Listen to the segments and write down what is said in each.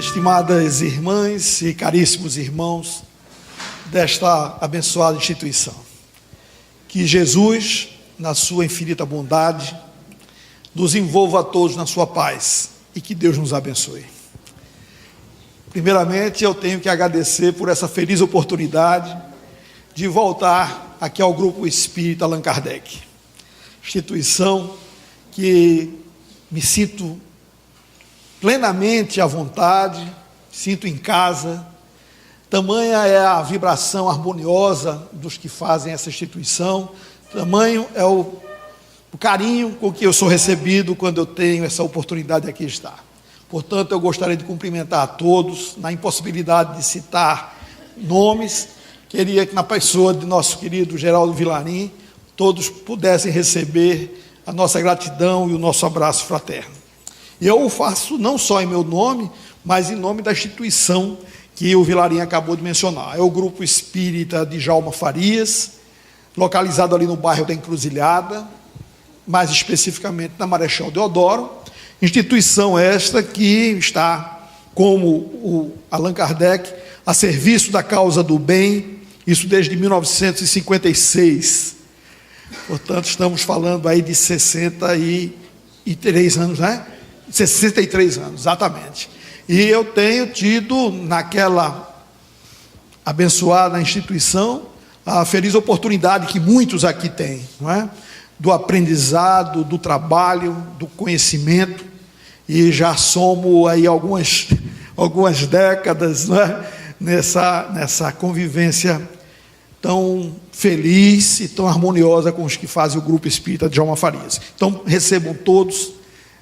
Estimadas irmãs e caríssimos irmãos desta abençoada instituição, que Jesus, na sua infinita bondade, nos envolva a todos na sua paz e que Deus nos abençoe. Primeiramente, eu tenho que agradecer por essa feliz oportunidade de voltar aqui ao Grupo Espírita Allan Kardec, instituição que me sinto plenamente à vontade, sinto em casa. Tamanha é a vibração harmoniosa dos que fazem essa instituição, tamanho é o carinho com que eu sou recebido quando eu tenho essa oportunidade de aqui estar. Portanto, eu gostaria de cumprimentar a todos, na impossibilidade de citar nomes, queria que na pessoa de nosso querido Geraldo Vilarim, todos pudessem receber a nossa gratidão e o nosso abraço fraterno. Eu o faço não só em meu nome, mas em nome da instituição que o Vilarim acabou de mencionar. É o Grupo Espírita de Djalma Farias, localizado ali no bairro da Encruzilhada, mais especificamente na Marechal Deodoro, instituição esta que está, como o Allan Kardec, a serviço da causa do bem, isso desde 1956. Portanto, estamos falando aí de 63 anos, né? 63 anos, exatamente. E eu tenho tido, naquela abençoada instituição, a feliz oportunidade que muitos aqui têm, não é? Do aprendizado, do trabalho, do conhecimento, e já somos aí algumas décadas, não é? nessa convivência tão feliz e tão harmoniosa com os que fazem o Grupo Espírita de Djalma Farias. Então, recebam todos,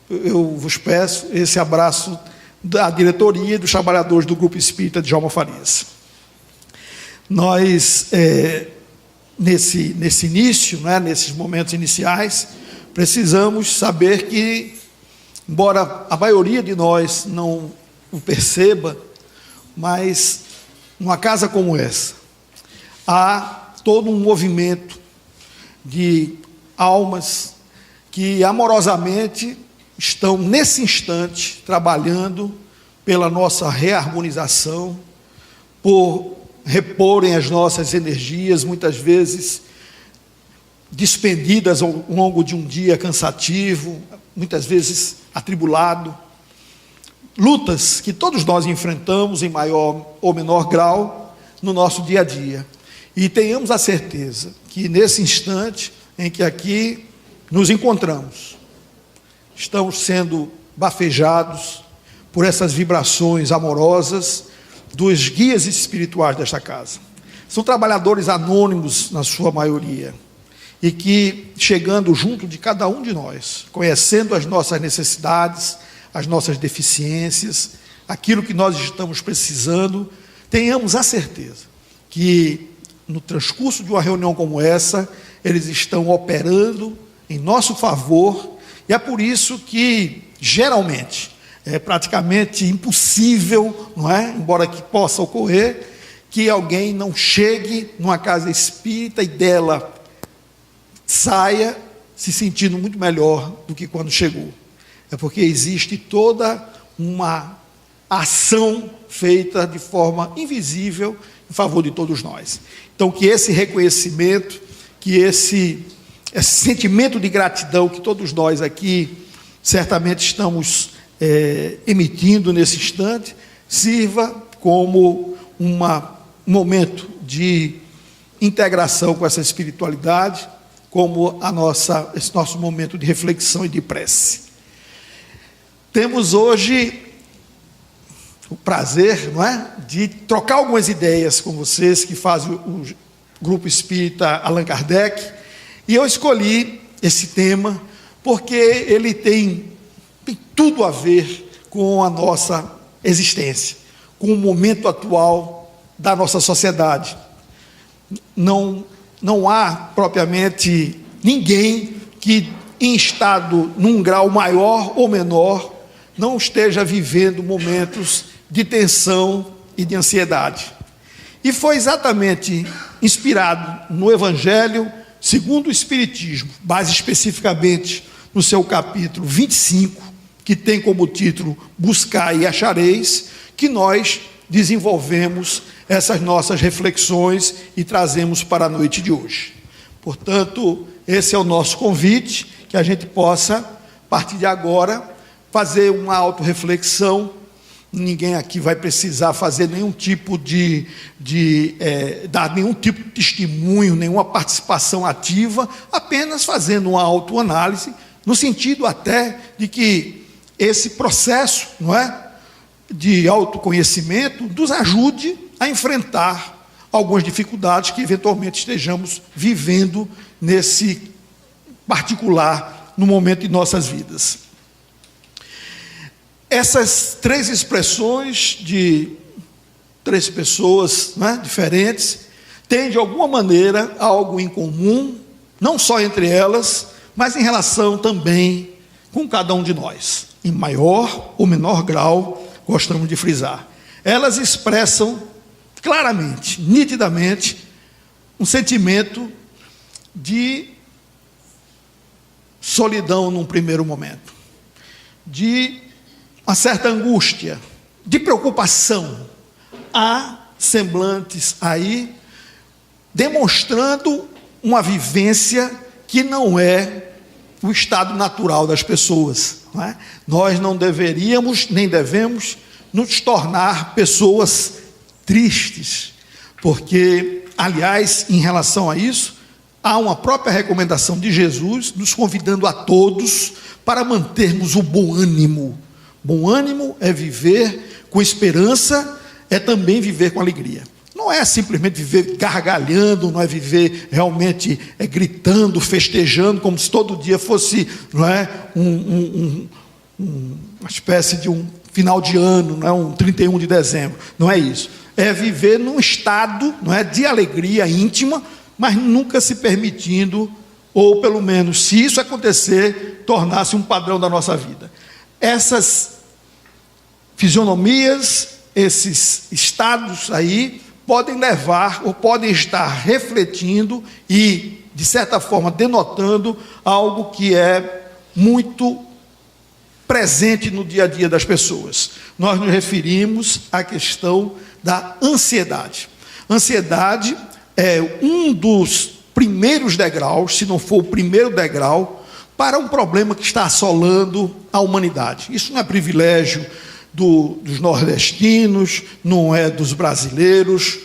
eu vos peço, esse abraço da diretoria e dos trabalhadores do Grupo Espírita de Djalma Farias. Nós, nesse início, né, nesses momentos iniciais, precisamos saber que, embora a maioria de nós não o perceba, mas numa casa como essa, há todo um movimento de almas que amorosamente estão nesse instante trabalhando pela nossa reharmonização, por reporem as nossas energias, muitas vezes despendidas ao longo de um dia cansativo, muitas vezes atribulado, lutas que todos nós enfrentamos em maior ou menor grau no nosso dia a dia. E tenhamos a certeza que nesse instante em que aqui nos encontramos, estamos sendo bafejados por essas vibrações amorosas dos guias espirituais desta casa. São trabalhadores anônimos na sua maioria, e que, chegando junto de cada um de nós, conhecendo as nossas necessidades, as nossas deficiências, aquilo que nós estamos precisando, tenhamos a certeza que no transcurso de uma reunião como essa, eles estão operando em nosso favor. E é por isso que, geralmente, é praticamente impossível, não é? Embora que possa ocorrer, que alguém não chegue numa casa espírita e dela saia se sentindo muito melhor do que quando chegou. É porque existe toda uma ação feita de forma invisível em favor de todos nós. Então, que esse reconhecimento, que esse sentimento de gratidão que todos nós aqui certamente estamos emitindo nesse instante, sirva como um momento de integração com essa espiritualidade, como esse nosso momento de reflexão e de prece. Temos hoje o prazer, não é, de trocar algumas ideias com vocês que fazem o Grupo Espírita Allan Kardec, e eu escolhi esse tema porque ele tem tudo a ver com a nossa existência, com o momento atual da nossa sociedade. Não há propriamente ninguém que, em estado, num grau maior ou menor, não esteja vivendo momentos de tensão e de ansiedade. E foi exatamente inspirado no Evangelho segundo o Espiritismo, mais especificamente no seu capítulo 25, que tem como título Buscai e Achareis, que nós desenvolvemos essas nossas reflexões e trazemos para a noite de hoje. Portanto, esse é o nosso convite, que a gente possa, a partir de agora, fazer uma autorreflexão. Ninguém aqui vai precisar fazer nenhum tipo dar nenhum tipo de testemunho, nenhuma participação ativa, apenas fazendo uma autoanálise, no sentido até de que esse processo, não é, de autoconhecimento nos ajude a enfrentar algumas dificuldades que eventualmente estejamos vivendo nesse particular, no momento de nossas vidas. Essas três expressões de três pessoas, né, diferentes, têm de alguma maneira algo em comum, não só entre elas, mas em relação também com cada um de nós, em maior ou menor grau, gostamos de frisar. Elas expressam claramente, nitidamente, um sentimento de solidão num primeiro momento, de uma certa angústia, de preocupação. Há semblantes aí demonstrando uma vivência que não é o estado natural das pessoas, não é? Nós não deveríamos, nem devemos, nos tornar pessoas tristes, porque, aliás, em relação a isso, há uma própria recomendação de Jesus, nos convidando a todos para mantermos o bom ânimo. Bom ânimo é viver com esperança, é também viver com alegria. Não é simplesmente viver gargalhando, não é viver realmente gritando, festejando, como se todo dia fosse, não é, uma espécie de um final de ano, não é, um 31 de dezembro. Não é isso. É viver num estado, não é, de alegria íntima, mas nunca se permitindo, ou pelo menos, se isso acontecer, tornar-se um padrão da nossa vida. Essas fisionomias, esses estados aí, podem levar ou podem estar refletindo e, de certa forma, denotando algo que é muito presente no dia a dia das pessoas. Nós nos referimos à questão da ansiedade. Ansiedade é um dos primeiros degraus, se não for o primeiro degrau, para um problema que está assolando a humanidade. Isso não é privilégio dos nordestinos, não é dos brasileiros,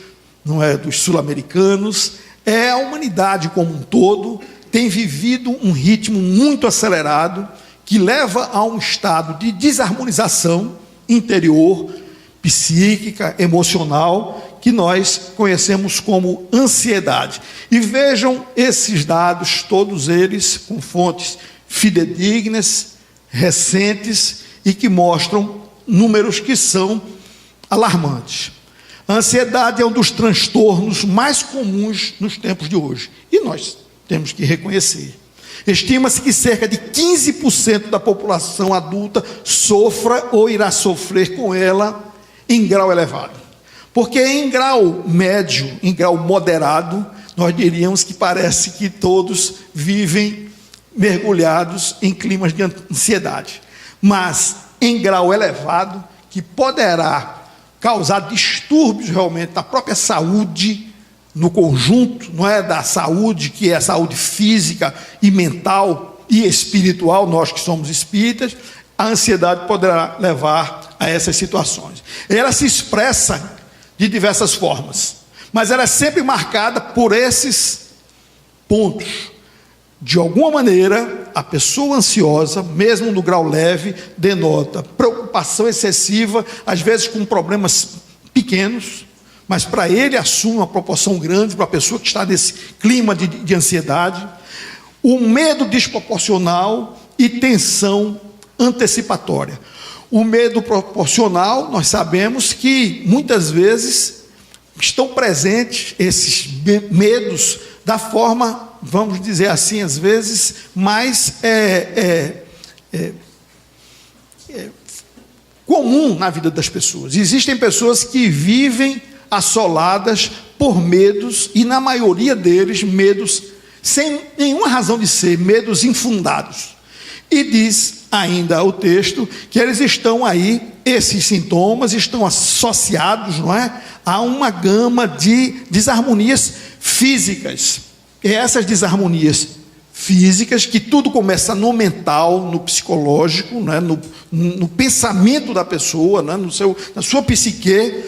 não é dos sul-americanos, é a humanidade como um todo, tem vivido um ritmo muito acelerado, que leva a um estado de desarmonização interior, psíquica, emocional, que nós conhecemos como ansiedade. E vejam esses dados, todos eles com fontes fidedignas, recentes, e que mostram números que são alarmantes. A ansiedade é um dos transtornos mais comuns nos tempos de hoje, e nós temos que reconhecer. Estima-se que cerca de 15% da população adulta sofra ou irá sofrer com ela em grau elevado. Porque em grau médio, em grau moderado, nós diríamos que parece que todos vivem mergulhados em climas de ansiedade. Mas em grau elevado, que poderá causar distúrbios realmente da própria saúde, no conjunto, não é, da saúde, que é a saúde física e mental e espiritual, nós que somos espíritas, a ansiedade poderá levar a essas situações. Ela se expressa de diversas formas, mas ela é sempre marcada por esses pontos. De alguma maneira, a pessoa ansiosa, mesmo no grau leve, denota preocupação excessiva, às vezes com problemas pequenos, mas para ele assume uma proporção grande, para a pessoa que está nesse clima de ansiedade, um medo desproporcional e tensão antecipatória. O medo proporcional, nós sabemos que muitas vezes estão presentes esses medos da forma, vamos dizer assim, às vezes, mais comum na vida das pessoas. Existem pessoas que vivem assoladas por medos, e na maioria deles, medos sem nenhuma razão de ser, medos infundados. E diz ainda o texto, que eles estão aí, esses sintomas estão associados, não é, a uma gama de desarmonias físicas. E essas desarmonias físicas, que tudo começa no mental, no psicológico, né, no pensamento da pessoa, né, na sua psique,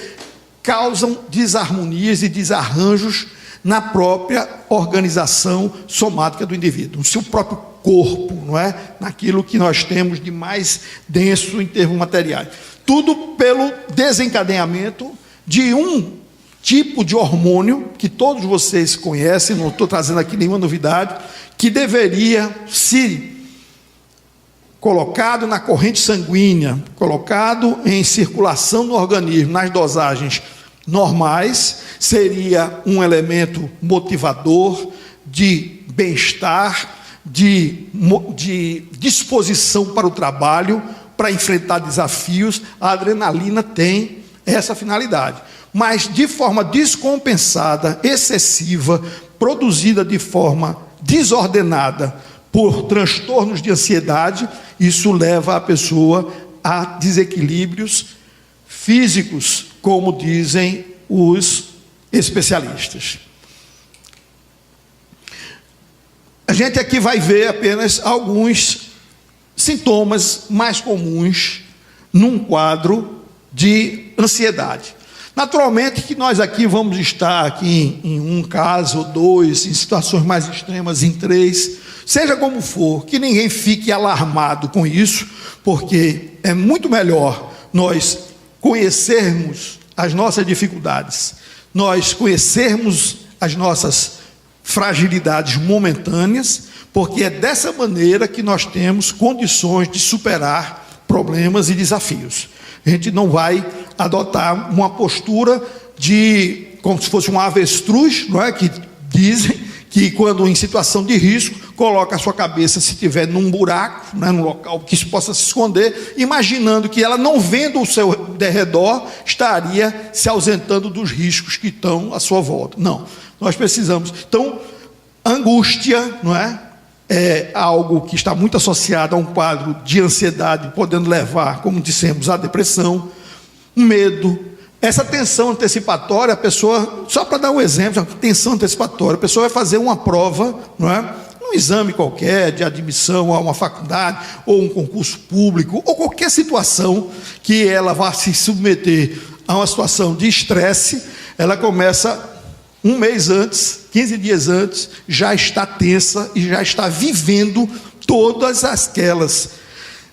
causam desarmonias e desarranjos na própria organização somática do indivíduo, no seu próprio corpo, não é? Naquilo que nós temos de mais denso em termos materiais. Tudo pelo desencadeamento de um tipo de hormônio que todos vocês conhecem, não estou trazendo aqui nenhuma novidade, que deveria, se colocado na corrente sanguínea, colocado em circulação no organismo, nas dosagens normais, seria um elemento motivador de bem-estar, de disposição para o trabalho, para enfrentar desafios. A adrenalina tem essa finalidade, mas de forma descompensada, excessiva, produzida de forma desordenada por transtornos de ansiedade, isso leva a pessoa a desequilíbrios físicos, como dizem os especialistas. A gente aqui vai ver apenas alguns sintomas mais comuns num quadro de ansiedade. Naturalmente que nós aqui vamos estar aqui em um caso ou dois, em situações mais extremas em 3, seja como for, que ninguém fique alarmado com isso, porque é muito melhor nós conhecermos as nossas dificuldades, nós conhecermos as nossas fragilidades momentâneas, porque é dessa maneira que nós temos condições de superar problemas e desafios. A gente não vai adotar uma postura de, como se fosse um avestruz, não é? Que dizem que quando em situação de risco, coloca a sua cabeça, se estiver num buraco, né, num local que possa se esconder, imaginando que ela, não vendo o seu derredor, estaria se ausentando dos riscos que estão à sua volta. Não, nós precisamos. Então, angústia, não é? É algo que está muito associado a um quadro de ansiedade, podendo levar, como dissemos, à depressão, medo. Essa tensão antecipatória, a pessoa, só para dar um exemplo, tensão antecipatória, a pessoa vai fazer uma prova, não é? Um exame qualquer de admissão a uma faculdade, ou um concurso público, ou qualquer situação que ela vá se submeter a uma situação de estresse, ela começa 1 mês antes, 15 dias antes, já está tensa e já está vivendo todas aquelas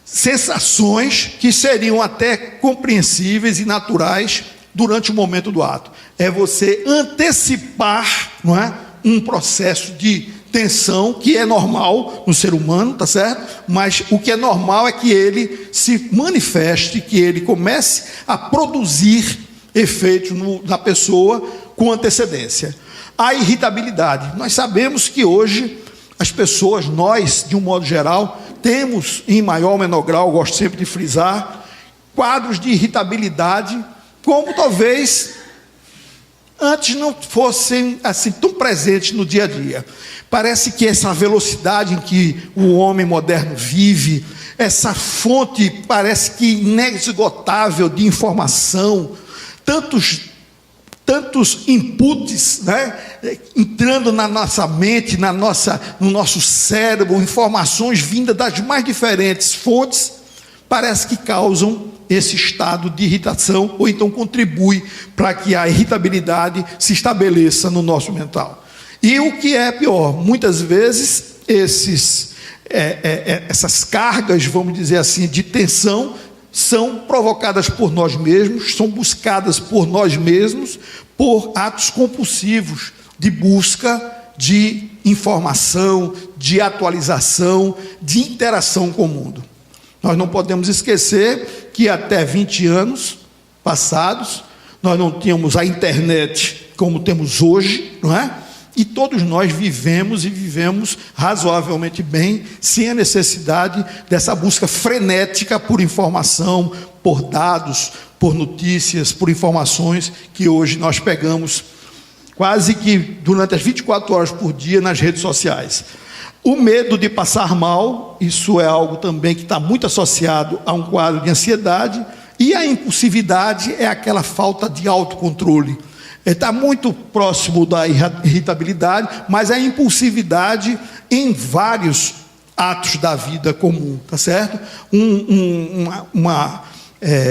sensações que seriam até compreensíveis e naturais durante o momento do ato. É você antecipar, não é, um processo de tensão que é normal no ser humano, tá certo? Mas o que é normal é que ele se manifeste, que ele comece a produzir efeitos na pessoa com antecedência. A irritabilidade. Nós sabemos que hoje as pessoas, nós, de um modo geral, temos, em maior ou menor grau, gosto sempre de frisar, quadros de irritabilidade, como talvez antes não fossem assim tão presentes no dia a dia. Parece que essa velocidade em que o homem moderno vive, essa fonte parece que inesgotável de informação, tantos inputs, né, entrando na nossa mente, no nosso cérebro, informações vindas das mais diferentes fontes, parece que causam esse estado de irritação, ou então contribui para que a irritabilidade se estabeleça no nosso mental. E o que é pior, muitas vezes essas cargas, vamos dizer assim, de tensão, são provocadas por nós mesmos, são buscadas por nós mesmos, por atos compulsivos de busca de informação, de atualização, de interação com o mundo. Nós não podemos esquecer que até 20 anos passados, nós não tínhamos a internet como temos hoje, não é? E todos nós vivemos razoavelmente bem, sem a necessidade dessa busca frenética por informação, por dados, por notícias, por informações que hoje nós pegamos quase que durante as 24 horas por dia nas redes sociais. O medo de passar mal, isso é algo também que está muito associado a um quadro de ansiedade. E a impulsividade é aquela falta de autocontrole. Está muito próximo da irritabilidade, mas a impulsividade em vários atos da vida comum, tá certo?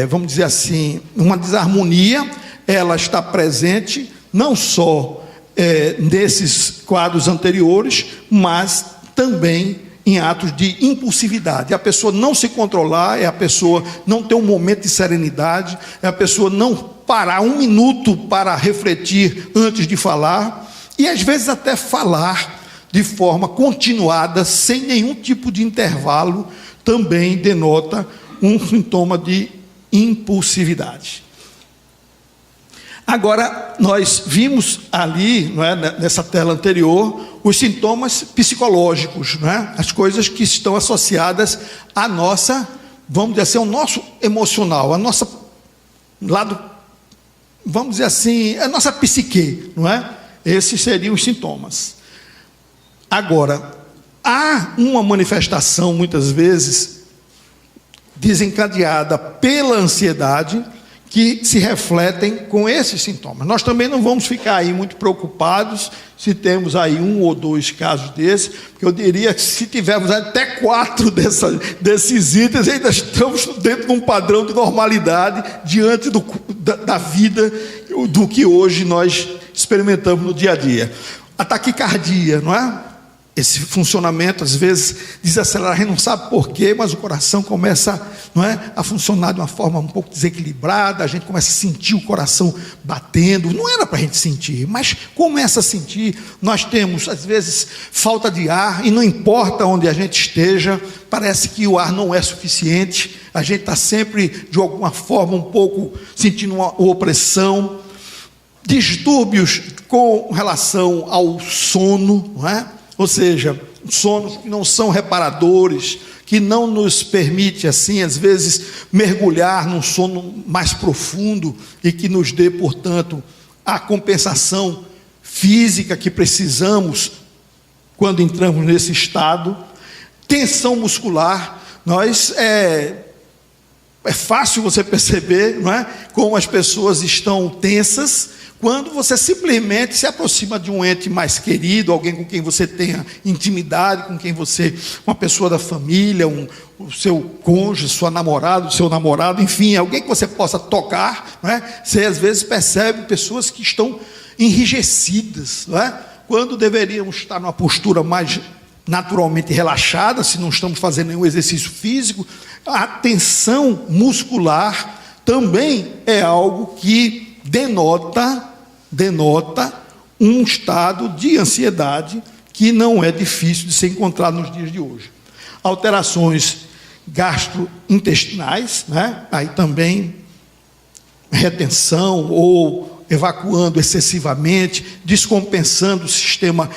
Vamos dizer assim, uma desarmonia, ela está presente não só nesses quadros anteriores, mas também em atos de impulsividade. A pessoa não se controlar, é a pessoa não ter um momento de serenidade, é a pessoa não parar um minuto para refletir antes de falar, e às vezes até falar de forma continuada, sem nenhum tipo de intervalo, também denota um sintoma de impulsividade. Agora, nós vimos ali, não é, nessa tela anterior, os sintomas psicológicos, não é? As coisas que estão associadas à nossa, vamos dizer assim, ao nosso emocional, a nossa lado, vamos dizer assim, a nossa psique, não é? Esses seriam os sintomas. Agora, há uma manifestação, muitas vezes, desencadeada pela ansiedade, que se refletem com esses sintomas. Nós também não vamos ficar aí muito preocupados se temos aí 1 ou 2 casos desses, porque eu diria que se tivermos até 4 desses itens, ainda estamos dentro de um padrão de normalidade diante da vida, do que hoje nós experimentamos no dia a dia. A taquicardia, não é? Esse funcionamento, às vezes, desacelera, a gente não sabe porquê, mas o coração começa, não é, a funcionar de uma forma um pouco desequilibrada, a gente começa a sentir o coração batendo, não era para a gente sentir, mas começa a sentir. Nós temos, às vezes, falta de ar, e não importa onde a gente esteja, parece que o ar não é suficiente, a gente está sempre, de alguma forma, um pouco sentindo uma opressão, distúrbios com relação ao sono, não é? Ou seja, sonos que não são reparadores, que não nos permite, assim, às vezes, mergulhar num sono mais profundo e que nos dê, portanto, a compensação física que precisamos quando entramos nesse estado. Tensão muscular, é fácil você perceber, não é, como as pessoas estão tensas quando você simplesmente se aproxima de um ente mais querido, alguém com quem você tenha intimidade, com quem você, uma pessoa da família, o seu cônjuge, sua namorada, o seu namorado, enfim, alguém que você possa tocar, não é? Você às vezes percebe pessoas que estão enrijecidas, não é? Quando deveriam estar numa postura mais naturalmente relaxada, se não estamos fazendo nenhum exercício físico. A tensão muscular também é algo que denota um estado de ansiedade que não é difícil de ser encontrado nos dias de hoje. Alterações gastrointestinais, né? Aí também retenção ou evacuando excessivamente, descompensando o sistema,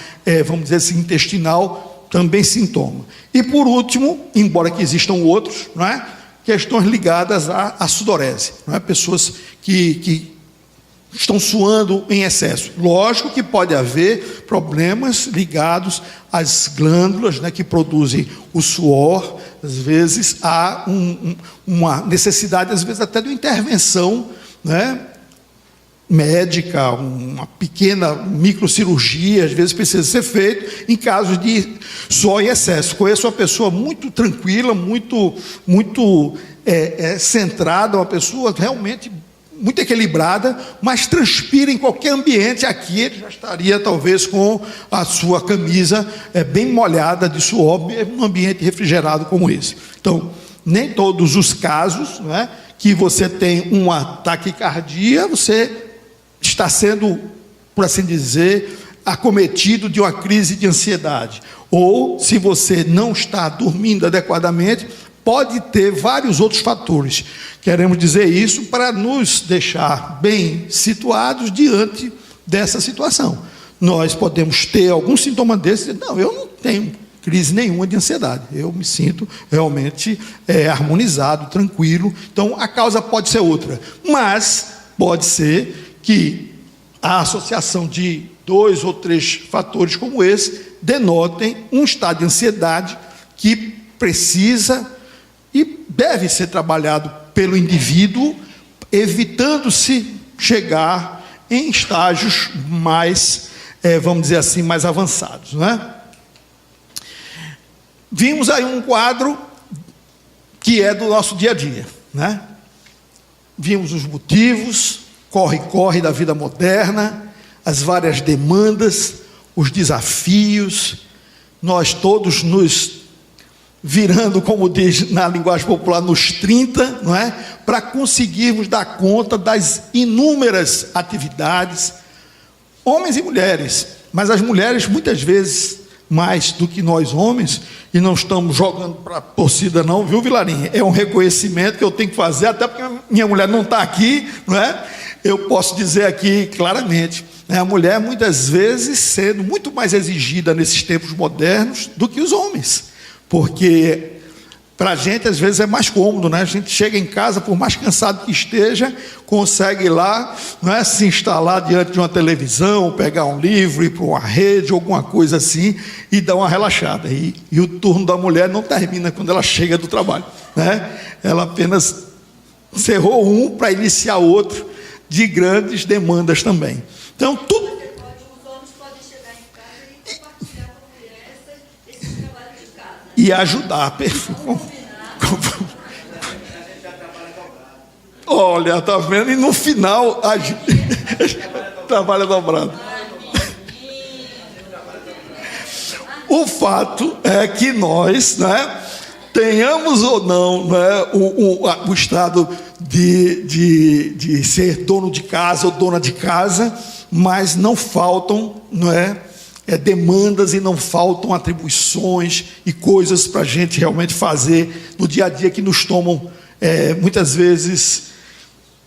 vamos dizer assim, intestinal, também sintoma. E por último, embora que existam outros, não é? Questões ligadas à sudorese, não é? Pessoas que estão suando em excesso. Lógico que pode haver problemas ligados às glândulas, né, que produzem o suor. Às vezes há uma necessidade, às vezes até de uma intervenção, né, médica, uma pequena microcirurgia, às vezes precisa ser feito em casos de suor em excesso. Conheço uma pessoa muito tranquila, muito centrada, uma pessoa realmente muito equilibrada, mas transpira em qualquer ambiente. Aqui ele já estaria talvez com a sua camisa bem molhada de suor, mesmo num ambiente refrigerado como esse. Então, nem todos os casos, né, que você tem uma taquicardia, você está sendo, por assim dizer, acometido de uma crise de ansiedade. Ou, se você não está dormindo adequadamente, pode ter vários outros fatores. Queremos dizer isso para nos deixar bem situados diante dessa situação. Nós podemos ter algum sintoma desse, não, eu não tenho crise nenhuma de ansiedade, eu me sinto realmente harmonizado, tranquilo. Então a causa pode ser outra, mas pode ser que a associação de 2 ou 3 fatores como esse denotem um estado de ansiedade que precisa e deve ser trabalhado pelo indivíduo, evitando-se chegar em estágios mais, vamos dizer assim, mais avançados, não é? Vimos aí um quadro que é do nosso dia a dia, né? Vimos os motivos, corre-corre da vida moderna, as várias demandas, os desafios, nós todos nos virando, como diz na linguagem popular, nos 30, não é? Para conseguirmos dar conta das inúmeras atividades, homens e mulheres, mas as mulheres muitas vezes mais do que nós homens, e não estamos jogando para a torcida não, viu, Vilarinha? É um reconhecimento que eu tenho que fazer, até porque minha mulher não está aqui, não é? Eu posso dizer aqui claramente, né? A mulher muitas vezes sendo muito mais exigida nesses tempos modernos do que os homens, porque para a gente às vezes é mais cômodo, né? A gente chega em casa, por mais cansado que esteja, consegue ir lá, não é, se instalar diante de uma televisão, pegar um livro, ir para uma rede, alguma coisa assim, e dar uma relaxada. E o turno da mulher não termina quando ela chega do trabalho, né? Ela apenas encerrou um para iniciar outro, de grandes demandas também. Então, tudo. Os homens podem chegar em casa e compartilhar com a mulher esse trabalho de casa. E ajudar. Olha, tá vendo? E no final trabalha dobrado. O fato é que nós, né, tenhamos ou não, né, o estado de ser dono de casa ou dona de casa, mas não faltam, não é, demandas e não faltam atribuições e coisas para a gente realmente fazer no dia a dia que nos tomam, muitas vezes,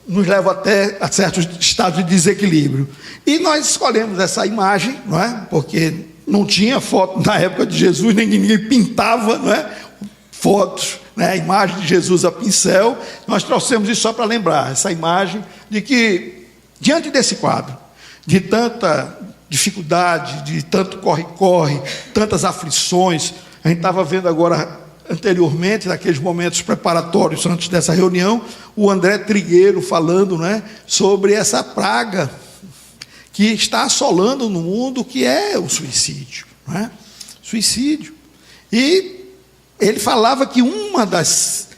nos levam até a certos estados de desequilíbrio. E nós escolhemos essa imagem, não é? Porque não tinha foto na época de Jesus, nem ninguém pintava, não é? Fotos, né? A imagem de Jesus a pincel. Nós trouxemos isso só para lembrar, essa imagem de que, diante desse quadro, de tanta dificuldade, de tanto corre-corre, tantas aflições, a gente estava vendo agora, anteriormente, naqueles momentos preparatórios antes dessa reunião, o André Trigueiro falando, né, sobre essa praga que está assolando no mundo, que é o suicídio, né? Suicídio. E ele falava que uma das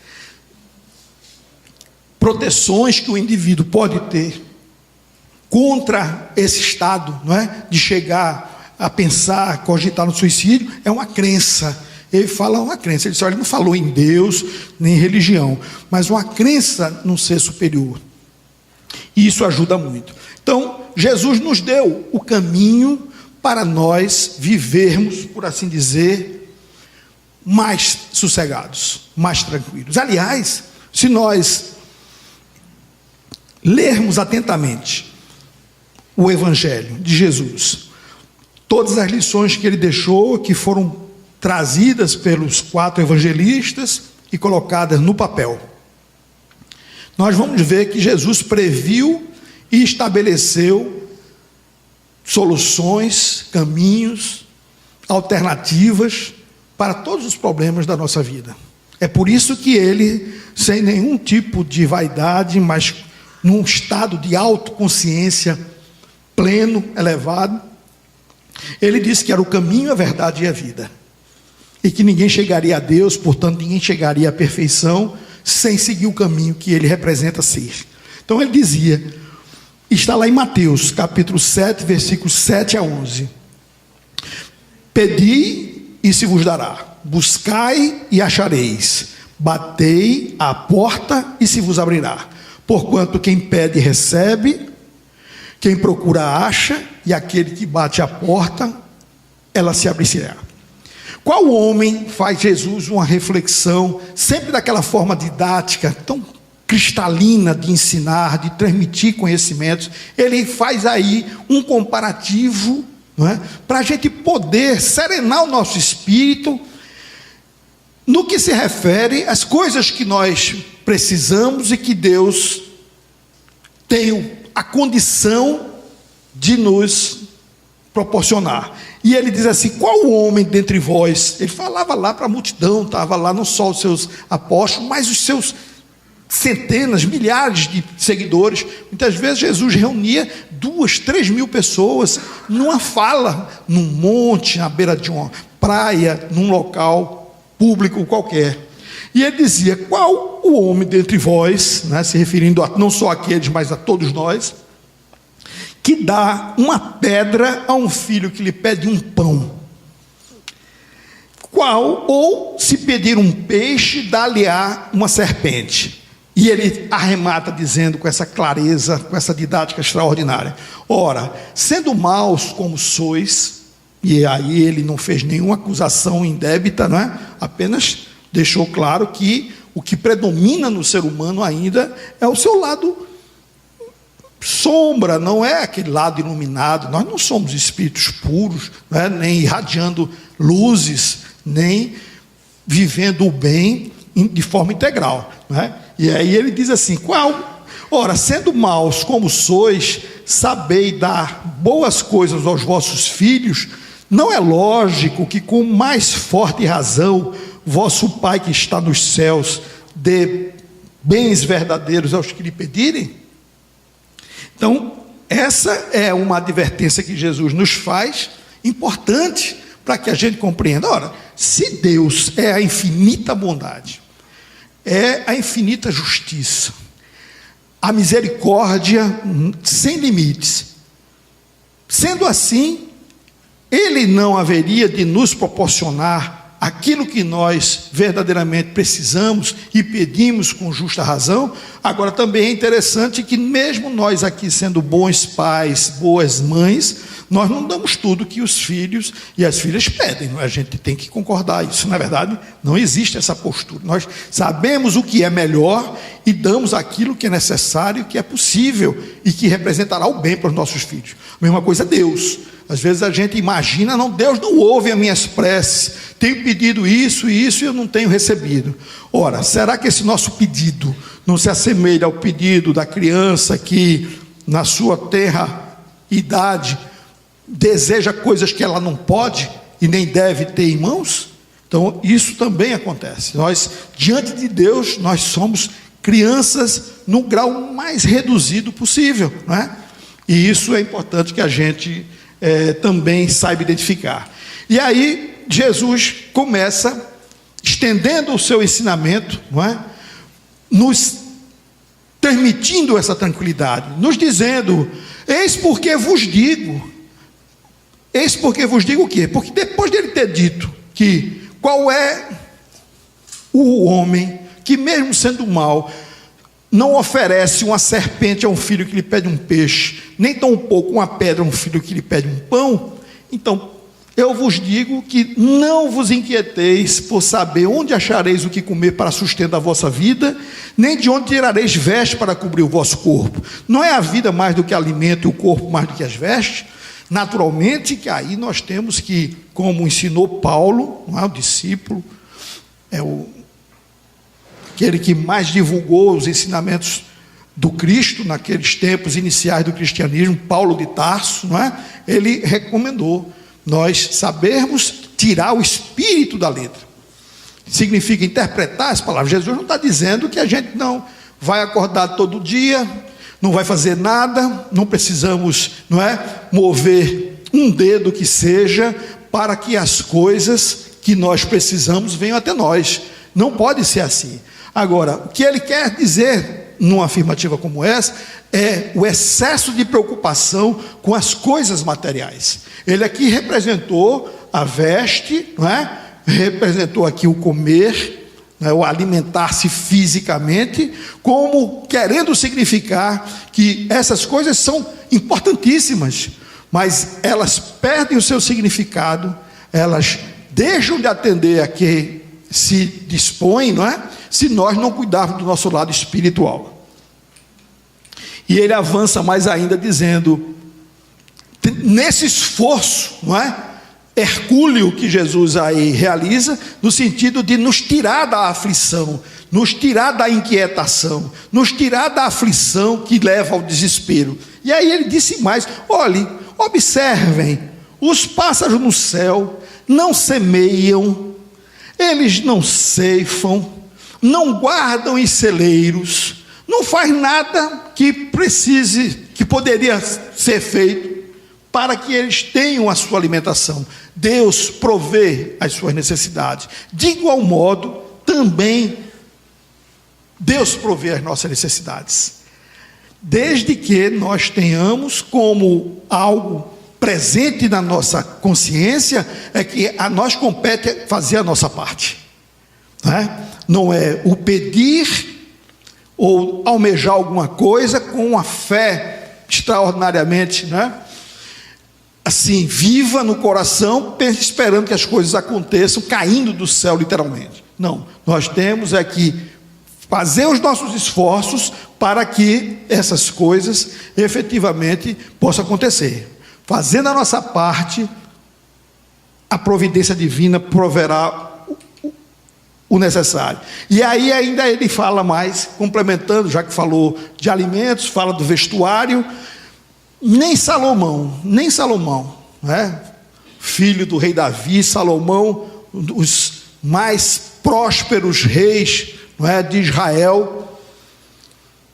proteções que o indivíduo pode ter contra esse estado, não é, de chegar a pensar, cogitar no suicídio, é uma crença. Ele fala uma crença. Ele disse, olha, ele não falou em Deus, nem em religião, mas uma crença num ser superior. E isso ajuda muito. Então, Jesus nos deu o caminho para nós vivermos, por assim dizer, mais sossegados, mais tranquilos. Aliás, se nós lermos atentamente o Evangelho de Jesus, todas as lições que ele deixou, que foram trazidas pelos 4 evangelistas e colocadas no papel, nós vamos ver que Jesus previu e estabeleceu soluções, caminhos, alternativas para todos os problemas da nossa vida. É por isso que ele, sem nenhum tipo de vaidade, mas num estado de autoconsciência pleno, elevado, ele disse que era o caminho, a verdade e a vida. E que ninguém chegaria a Deus, portanto, ninguém chegaria à perfeição sem seguir o caminho que ele representa ser. Então ele dizia, está lá em Mateus, capítulo 7, versículos 7 a 11. Pedi e se vos dará, buscai e achareis, batei à porta e se vos abrirá. Porquanto quem pede recebe, quem procura acha, e aquele que bate à porta, ela se abrirá. Qual homem, faz Jesus uma reflexão, sempre daquela forma didática, tão cristalina de ensinar, de transmitir conhecimentos, ele faz aí um comparativo, não é? Para a gente poder serenar o nosso espírito, no que se refere às coisas que nós precisamos e que Deus tem a condição de nos proporcionar. E ele diz assim: qual homem dentre vós? Ele falava lá para a multidão, estava lá não só os seus apóstolos, mas os seus centenas, milhares de seguidores. Muitas vezes Jesus reunia 2, 3 mil pessoas numa fala, num monte, na beira de uma praia, num local público qualquer. E ele dizia: qual o homem dentre vós, né, se referindo a não só àqueles, mas a todos nós, que dá uma pedra a um filho que lhe pede um pão? Qual, ou se pedir um peixe, dá-lhe-á uma serpente? E ele arremata dizendo com essa clareza, com essa didática extraordinária: ora, sendo maus como sois, e aí ele não fez nenhuma acusação indébita, não é? Apenas deixou claro que o que predomina no ser humano ainda é o seu lado sombra, não é aquele lado iluminado. Nós não somos espíritos puros, não é? Nem irradiando luzes, nem vivendo o bem de forma integral, não é? E aí ele diz assim: qual? Ora, sendo maus como sois, sabei dar boas coisas aos vossos filhos, não é lógico que com mais forte razão vosso Pai que está nos céus dê bens verdadeiros aos que lhe pedirem? Então, essa é uma advertência que Jesus nos faz, importante para que a gente compreenda. Ora, se Deus é a infinita bondade, é a infinita justiça, a misericórdia sem limites, sendo assim, Ele não haveria de nos proporcionar aquilo que nós verdadeiramente precisamos e pedimos com justa razão? Agora, também é interessante que mesmo nós aqui sendo bons pais, boas mães, nós não damos tudo que os filhos e as filhas pedem. A gente tem que concordar isso, na verdade, não existe essa postura. Nós sabemos o que é melhor e damos aquilo que é necessário, que é possível e que representará o bem para os nossos filhos. A mesma coisa Deus. Às vezes a gente imagina: não, Deus não ouve as minhas preces, tenho pedido isso e isso e eu não tenho recebido. Ora, será que esse nosso pedido não se assemelha ao pedido da criança que na sua tenra idade deseja coisas que ela não pode e nem deve ter em mãos? Então isso também acontece. Nós, diante de Deus, nós somos crianças no grau mais reduzido possível, não é? E isso é importante que a gente também saiba identificar. E aí Jesus começa estendendo o seu ensinamento, não é? Nos permitindo essa tranquilidade, nos dizendo: eis porque vos digo o quê? Porque depois dele ter dito que qual é o homem que mesmo sendo mau não oferece uma serpente a um filho que lhe pede um peixe, nem tampouco uma pedra a um filho que lhe pede um pão, então eu vos digo que não vos inquieteis por saber onde achareis o que comer para sustento da vossa vida, nem de onde tirareis vestes para cobrir o vosso corpo. Não é a vida mais do que alimento e o corpo mais do que as vestes? Naturalmente que aí nós temos que, como ensinou Paulo, não é, o discípulo, aquele que mais divulgou os ensinamentos do Cristo naqueles tempos iniciais do cristianismo, Paulo de Tarso, não é? Ele recomendou nós sabermos tirar o espírito da letra. Significa interpretar as palavras. Jesus não está dizendo que a gente não vai acordar todo dia, não vai fazer nada, não precisamos, não é, mover um dedo que seja para que as coisas que nós precisamos venham até nós. Não pode ser assim. Agora, o que ele quer dizer numa afirmativa como essa é o excesso de preocupação com as coisas materiais. Ele aqui representou a veste, não é? Representou aqui o comer, não é? O alimentar-se fisicamente, como querendo significar que essas coisas são importantíssimas, mas elas perdem o seu significado, elas deixam de atender a que se dispõem, não é? Se nós não cuidarmos do nosso lado espiritual. E ele avança mais ainda dizendo, nesse esforço, não é, hercúleo que Jesus aí realiza, no sentido de nos tirar da aflição, nos tirar da inquietação, nos tirar da aflição que leva ao desespero. E aí ele disse mais: olhem, observem os pássaros no céu não semeiam, eles não ceifam, não guardam em celeiros, não faz nada que precise, que poderia ser feito para que eles tenham a sua alimentação. Deus provê as suas necessidades. De igual modo, também Deus provê as nossas necessidades, desde que nós tenhamos como algo presente na nossa consciência, é que a nós compete fazer a nossa parte, não é o pedir ou almejar alguma coisa com uma fé extraordinariamente, assim, viva no coração, esperando que as coisas aconteçam, caindo do céu literalmente. Não, nós temos é que fazer os nossos esforços para que essas coisas efetivamente possam acontecer. Fazendo a nossa parte, a providência divina proverá o necessário. E aí ainda ele fala mais, complementando, já que falou de alimentos, fala do vestuário. Nem Salomão, filho do rei Davi, Salomão, os mais prósperos reis, de Israel,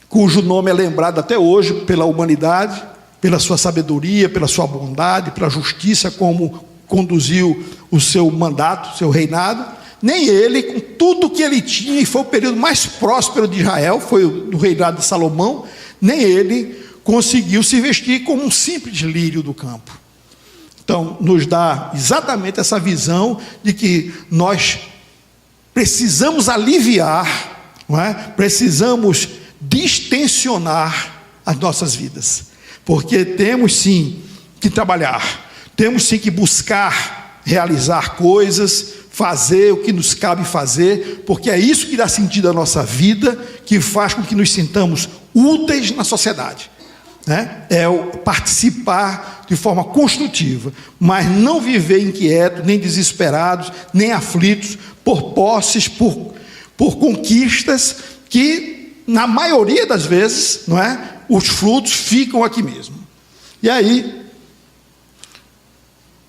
cujo nome é lembrado até hoje pela humanidade, pela sua sabedoria, pela sua bondade, pela justiça, como conduziu o seu mandato, seu reinado. Nem ele, com tudo que ele tinha, e foi o período mais próspero de Israel, foi o do reinado de Salomão, nem ele conseguiu se vestir como um simples lírio do campo. Então, nos dá exatamente essa visão de que nós precisamos aliviar, precisamos distensionar as nossas vidas, porque temos sim que trabalhar, temos sim que buscar realizar coisas, fazer o que nos cabe fazer, porque é isso que dá sentido à nossa vida, que faz com que nos sintamos úteis na sociedade. É o participar de forma construtiva, mas não viver inquietos, nem desesperados, nem aflitos por posses, por conquistas que, na maioria das vezes, os frutos ficam aqui mesmo. E aí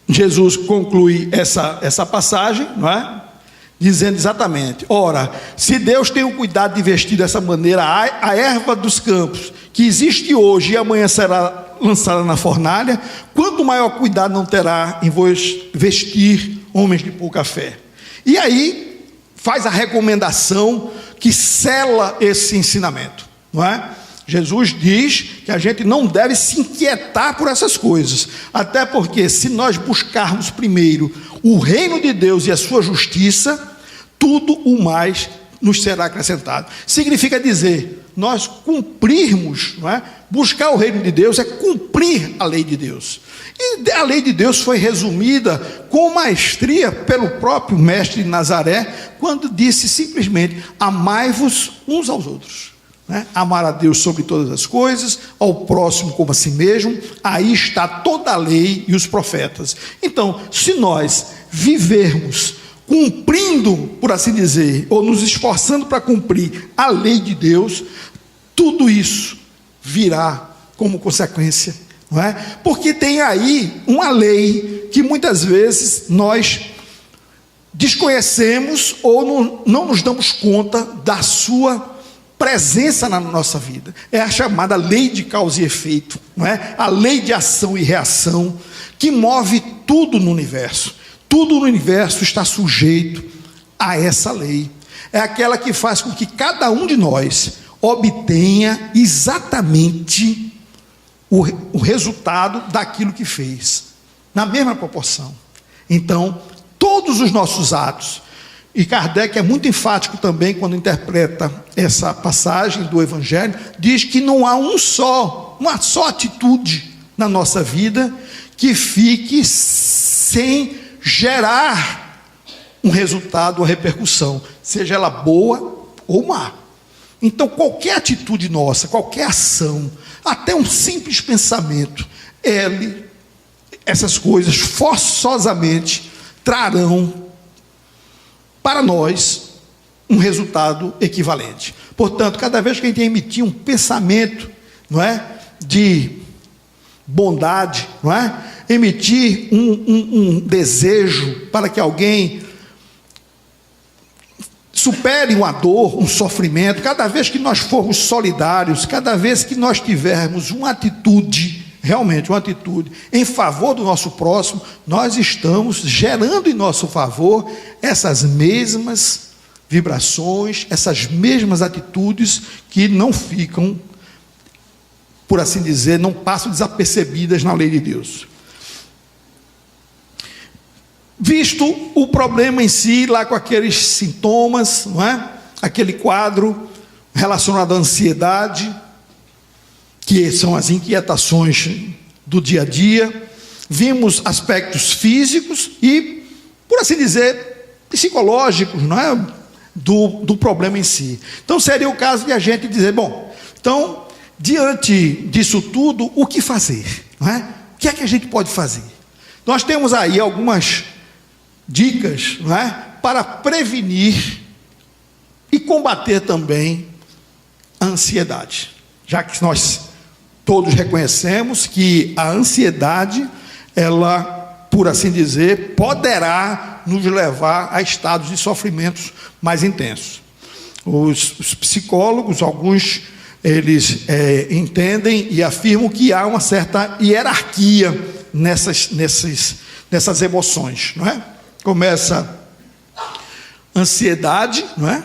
Jesus conclui essa passagem, dizendo exatamente: ora, se Deus tem o cuidado de vestir dessa maneira a erva dos campos, que existe hoje e amanhã será lançada na fornalha, quanto maior cuidado não terá em vos vestir homens de pouca fé. E aí faz a recomendação que sela esse ensinamento, Jesus diz que a gente não deve se inquietar por essas coisas, até porque se nós buscarmos primeiro o reino de Deus e a sua justiça, tudo o mais nos será acrescentado. Significa dizer, nós cumprirmos, buscar o reino de Deus é cumprir a lei de Deus. E a lei de Deus foi resumida com maestria pelo próprio mestre de Nazaré, quando disse simplesmente: amai-vos uns aos outros. Amar a Deus sobre todas as coisas, ao próximo como a si mesmo. Aí está toda a lei e os profetas. Então, se nós vivermos cumprindo, por assim dizer, ou nos esforçando para cumprir a lei de Deus, tudo isso virá como consequência, porque tem aí uma lei que muitas vezes nós desconhecemos ou não nos damos conta da sua presença na nossa vida. É a chamada lei de causa e efeito, a lei de ação e reação, que move tudo no universo. Tudo no universo está sujeito a essa lei. É aquela que faz com que cada um de nós obtenha exatamente o resultado daquilo que fez, na mesma proporção. Então, todos os nossos atos, e Kardec é muito enfático também quando interpreta essa passagem do Evangelho, diz que não há uma só atitude na nossa vida que fique sem gerar um resultado, uma repercussão, seja ela boa ou má. Então, qualquer atitude nossa, qualquer ação, até um simples pensamento, essas coisas forçosamente trarão para nós um resultado equivalente. Portanto, cada vez que a gente emitir um pensamento, de bondade, emitir um desejo para que alguém supere uma dor, um sofrimento. Cada vez que nós formos solidários, cada vez que nós tivermos uma atitude, realmente uma atitude em favor do nosso próximo, nós estamos gerando em nosso favor essas mesmas vibrações, essas mesmas atitudes que não ficam, por assim dizer, não passam desapercebidas na lei de Deus. Visto o problema em si, lá com aqueles sintomas, não é? Aquele quadro relacionado à ansiedade, que são as inquietações do dia a dia, vimos aspectos físicos e, por assim dizer, psicológicos, não é? Do problema em si. Então seria o caso de a gente dizer, bom, então, diante disso tudo, o que fazer? Não é? O que é que a gente pode fazer? Nós temos aí algumas dicas, não é? Para prevenir e combater também a ansiedade, já que nós todos reconhecemos que a ansiedade, ela, por assim dizer, poderá nos levar a estados de sofrimentos mais intensos. Os psicólogos, alguns, eles entendem e afirmam que há uma certa hierarquia nessas emoções, não é? Começa ansiedade, não é?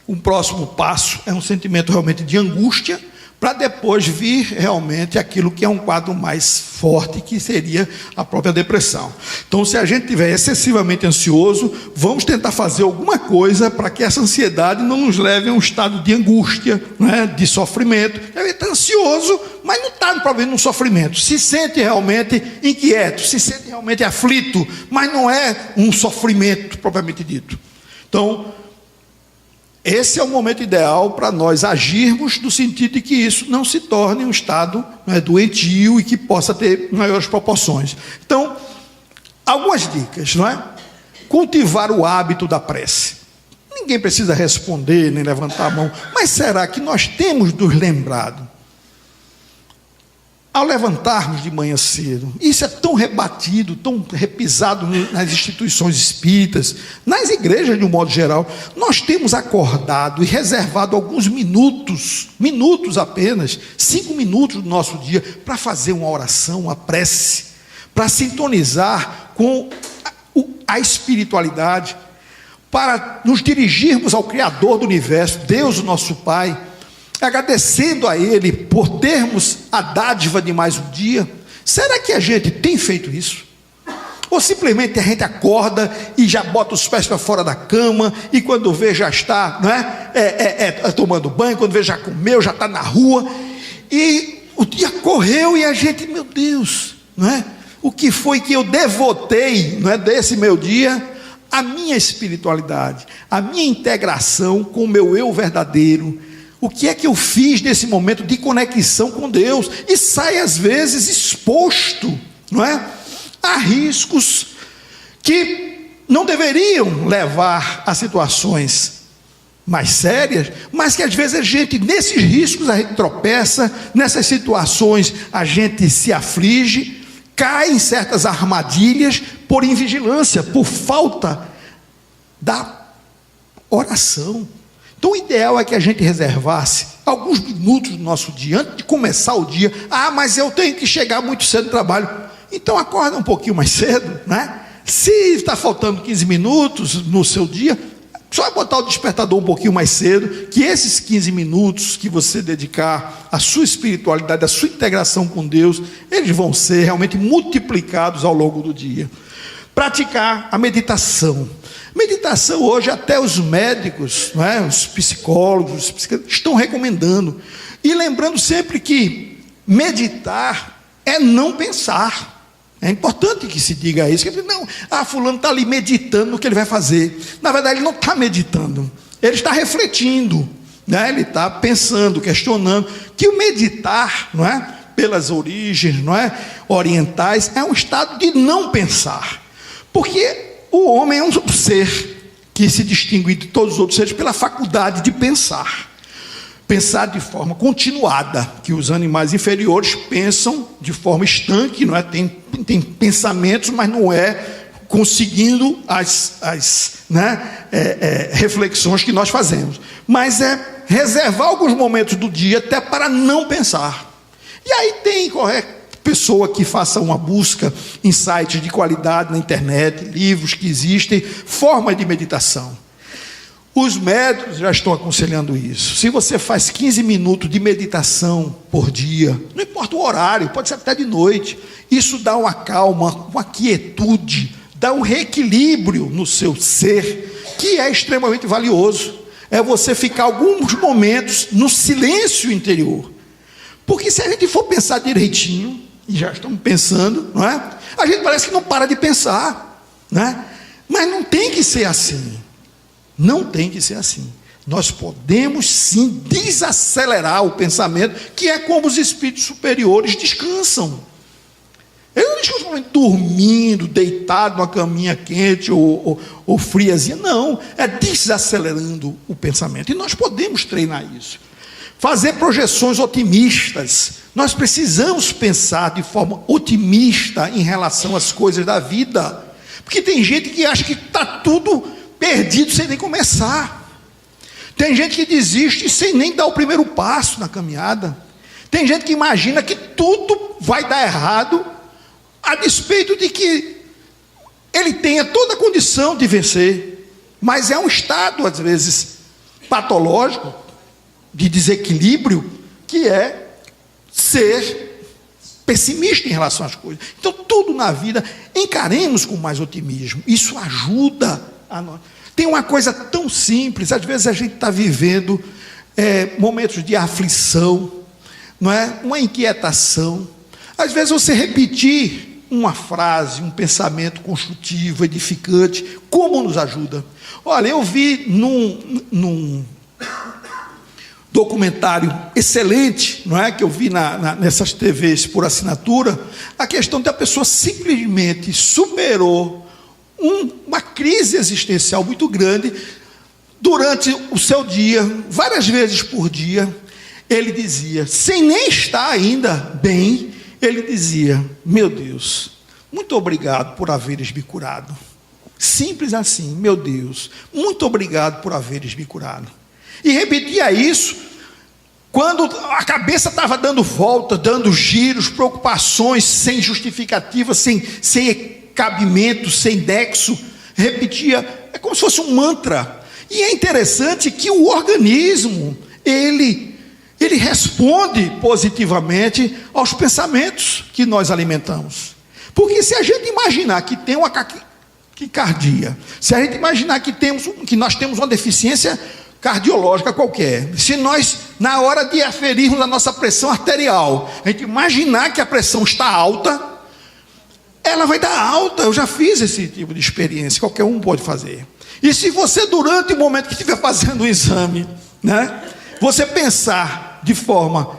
O próximo passo é um sentimento realmente de angústia, para depois vir realmente aquilo que é um quadro mais forte, que seria a própria depressão. Então, se a gente estiver excessivamente ansioso, vamos tentar fazer alguma coisa para que essa ansiedade não nos leve a um estado de angústia, né, de sofrimento. Ele está ansioso, mas não está provavelmente num sofrimento. Se sente realmente inquieto, se sente realmente aflito, mas não é um sofrimento propriamente dito. Então, esse é o momento ideal para nós agirmos, no sentido de que isso não se torne um estado, não é, doentio e que possa ter maiores proporções. Então, algumas dicas, não é? Cultivar o hábito da prece. Ninguém precisa responder nem levantar a mão, mas será que nós temos nos lembrado? Ao levantarmos de manhã cedo, isso é tão rebatido, tão repisado nas instituições espíritas, nas igrejas de um modo geral, nós temos acordado e reservado alguns minutos apenas, 5 minutos do nosso dia, para fazer uma oração, uma prece, para sintonizar com a espiritualidade, para nos dirigirmos ao Criador do Universo, Deus, o nosso Pai, agradecendo a Ele por termos a dádiva de mais um dia. Será que a gente tem feito isso? Ou simplesmente a gente acorda e já bota os pés para fora da cama, e quando vê já está, não é? Tomando banho, quando vê já comeu, já está na rua, e o dia correu e a gente, meu Deus, não é? O que foi que eu devotei, não é, desse meu dia? A minha espiritualidade, a minha integração com o meu eu verdadeiro. O que é que eu fiz nesse momento de conexão com Deus? E sai às vezes exposto, não é, a riscos que não deveriam levar a situações mais sérias, mas que às vezes a gente, nesses riscos, a gente tropeça, nessas situações a gente se aflige, cai em certas armadilhas por invigilância, por falta da oração. Então o ideal é que a gente reservasse alguns minutos do nosso dia, antes de começar o dia. Mas eu tenho que chegar muito cedo no trabalho. Então acorda um pouquinho mais cedo, né? Se está faltando 15 minutos no seu dia, só botar o despertador um pouquinho mais cedo, que esses 15 minutos que você dedicar à sua espiritualidade, à sua integração com Deus, eles vão ser realmente multiplicados ao longo do dia. Praticar a meditação. Meditação hoje até os médicos, não é? Os psicólogos, os psiquiatras estão recomendando. E lembrando sempre que meditar é não pensar. É importante que se diga isso. Não, fulano está ali meditando no que ele vai fazer. Na verdade, ele não está meditando. Ele está refletindo, né? Ele está pensando, questionando. Que o meditar, não é? Pelas origens, não é? Orientais, é um estado de não pensar. Porque o homem é um ser que se distingue de todos os outros seres pela faculdade de pensar. pensar de forma continuada, que os animais inferiores pensam de forma estanque, não é? Tem pensamentos, mas não é conseguindo as reflexões que nós fazemos. Mas é reservar alguns momentos do dia até para não pensar. E aí tem qualquer pessoa que faça uma busca em sites de qualidade na internet, livros que existem, formas de meditação. Os médicos já estão aconselhando isso. Se você faz 15 minutos de meditação por dia, não importa o horário, pode ser até de noite, isso dá uma calma, uma quietude, dá um reequilíbrio no seu ser, que é extremamente valioso. É você ficar alguns momentos no silêncio interior. Porque se a gente for pensar direitinho, e já estamos pensando, não é? A gente parece que não para de pensar, né? Mas não tem que ser assim. Não tem que ser assim. Nós podemos sim desacelerar o pensamento, que é como os espíritos superiores descansam. Eles não descansam dormindo, deitado numa caminha quente ou friazinha. Não, é desacelerando o pensamento. E nós podemos treinar isso. Fazer projeções otimistas. Nós precisamos pensar de forma otimista em relação às coisas da vida. Porque tem gente que acha que está tudo perdido sem nem começar. Tem gente que desiste sem nem dar o primeiro passo na caminhada. Tem gente que imagina que tudo vai dar errado, a despeito de que ele tenha toda a condição de vencer. Mas é um estado, às vezes, patológico, de desequilíbrio, que é ser pessimista em relação às coisas. Então, tudo na vida, encaremos com mais otimismo. Isso ajuda a nós. Tem uma coisa tão simples, às vezes a gente está vivendo momentos de aflição, não é? Uma inquietação. Às vezes você repetir uma frase, um pensamento construtivo, edificante, como nos ajuda? Olha, eu vi num documentário excelente, não é, que eu vi nessas TVs por assinatura, a questão de a pessoa simplesmente superou uma crise existencial muito grande durante o seu dia, várias vezes por dia. Ele dizia, sem nem estar ainda bem, ele dizia: meu Deus, muito obrigado por haveres me curado. Simples assim: meu Deus, muito obrigado por haveres me curado. E repetia isso quando a cabeça estava dando volta, dando giros, preocupações sem justificativa, sem cabimento, sem nexo. Repetia, é como se fosse um mantra. E é interessante que o organismo, ele responde positivamente aos pensamentos que nós alimentamos. Porque se a gente imaginar que tem uma taquicardia, se a gente imaginar que nós temos uma deficiência cardiológica qualquer, se nós, na hora de aferirmos a nossa pressão arterial, a gente imaginar que a pressão está alta, ela vai dar alta. Eu já fiz esse tipo de experiência, qualquer um pode fazer. E se você, durante o momento que estiver fazendo o exame, né, você pensar de forma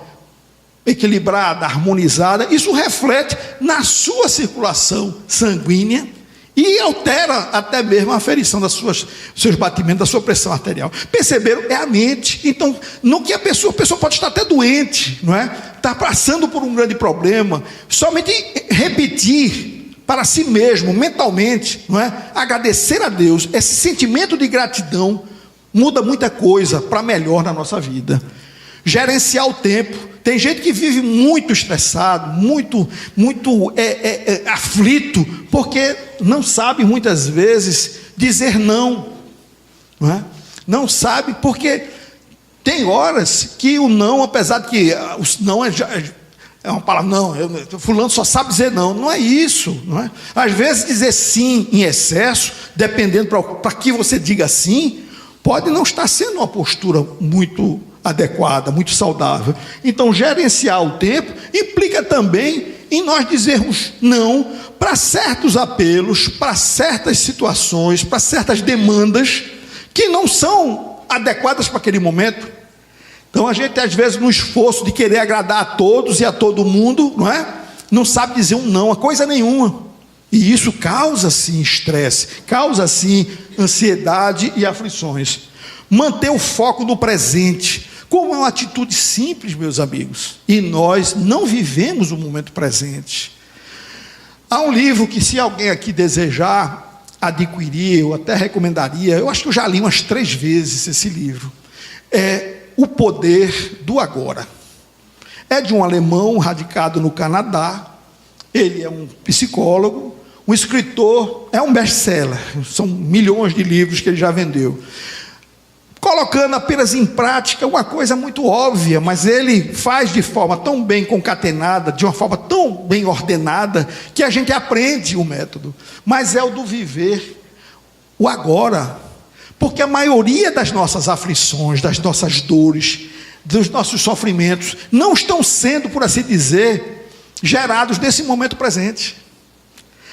equilibrada, harmonizada, isso reflete na sua circulação sanguínea e altera até mesmo a aferição seus batimentos, da sua pressão arterial. Perceberam? É a mente. Então, no que a pessoa pode estar até doente, não é? Está passando por um grande problema. Somente repetir para si mesmo, mentalmente, não é? Agradecer a Deus, esse sentimento de gratidão muda muita coisa para melhor na nossa vida. Gerenciar o tempo. Tem gente que vive muito estressado, muito aflito, porque não sabe muitas vezes dizer não, não é? Não sabe, porque tem horas que o não, apesar de que o não é uma palavra, não, fulano só sabe dizer não. Não é isso, não é? Às vezes dizer sim em excesso, dependendo para que você diga sim, pode não estar sendo uma postura muito adequada, muito saudável. Então, gerenciar o tempo implica também em nós dizermos não para certos apelos, para certas situações, para certas demandas que não são adequadas para aquele momento. Então, a gente, às vezes, no esforço de querer agradar a todos e a todo mundo, não é? Não sabe dizer um não a coisa nenhuma. E isso causa, sim, estresse, causa, sim, ansiedade e aflições. Manter o foco no presente. Como é uma atitude simples, meus amigos, e nós não vivemos o momento presente. Há um livro que, se alguém aqui desejar adquirir, eu até recomendaria, eu acho que eu já li umas 3 vezes esse livro, é O Poder do Agora. É de um alemão radicado no Canadá. Ele é um psicólogo, um escritor, é um best-seller, são milhões de livros que ele já vendeu, colocando apenas em prática uma coisa muito óbvia, mas ele faz de forma tão bem concatenada, de uma forma tão bem ordenada, que a gente aprende o método, mas é o do viver o agora, porque a maioria das nossas aflições, das nossas dores, dos nossos sofrimentos, não estão sendo, por assim dizer, gerados nesse momento presente.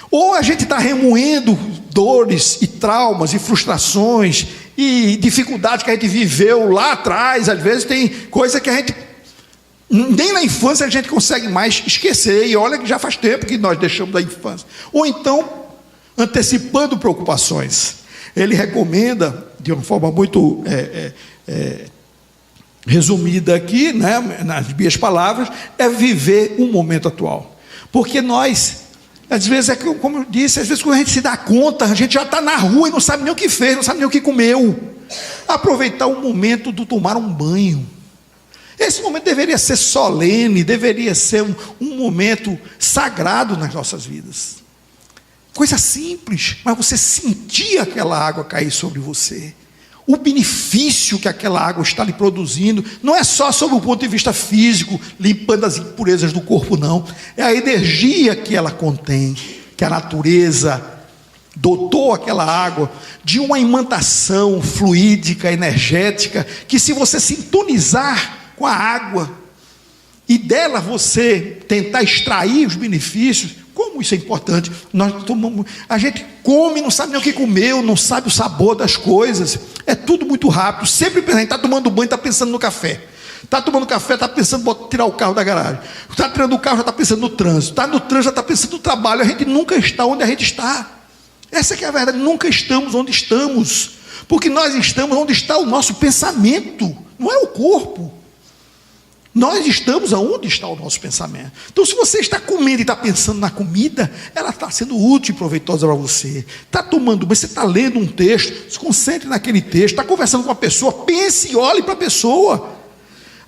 Ou a gente está remoendo dores e traumas e frustrações e dificuldades que a gente viveu lá atrás. Às vezes tem coisa que a gente, nem na infância a gente consegue mais esquecer, e olha que já faz tempo que nós deixamos da infância. Ou então, antecipando preocupações. Ele recomenda, de uma forma muito resumida aqui, né, nas minhas palavras, é viver o momento atual. Porque nós, às vezes, como eu disse, às vezes quando a gente se dá conta, a gente já está na rua e não sabe nem o que fez, não sabe nem o que comeu. Aproveitar o momento do tomar um banho. Esse momento deveria ser solene, deveria ser um momento sagrado nas nossas vidas. Coisa simples, mas você sentir aquela água cair sobre você. O benefício que aquela água está lhe produzindo, não é só sob o ponto de vista físico, limpando as impurezas do corpo, não. É a energia que ela contém, que a natureza dotou aquela água de uma imantação fluídica, energética, que se você sintonizar com a água, e dela você tentar extrair os benefícios, como isso é importante. A gente come, não sabe nem o que comeu, não sabe o sabor das coisas, é tudo muito rápido, sempre pensando, está tomando banho, está pensando no café, está tomando café, está pensando em tirar o carro da garagem, está tirando o carro, já está pensando no trânsito, está no trânsito, já está pensando no trabalho. A gente nunca está onde a gente está. Essa que é a verdade, nunca estamos onde estamos, porque nós estamos onde está o nosso pensamento, não é o corpo. Nós estamos aonde está o nosso pensamento. Então, se você está comendo e está pensando na comida, ela está sendo útil e proveitosa para você. Está tomando banho, você está lendo um texto, se concentre naquele texto, está conversando com a pessoa, pense e olhe para a pessoa.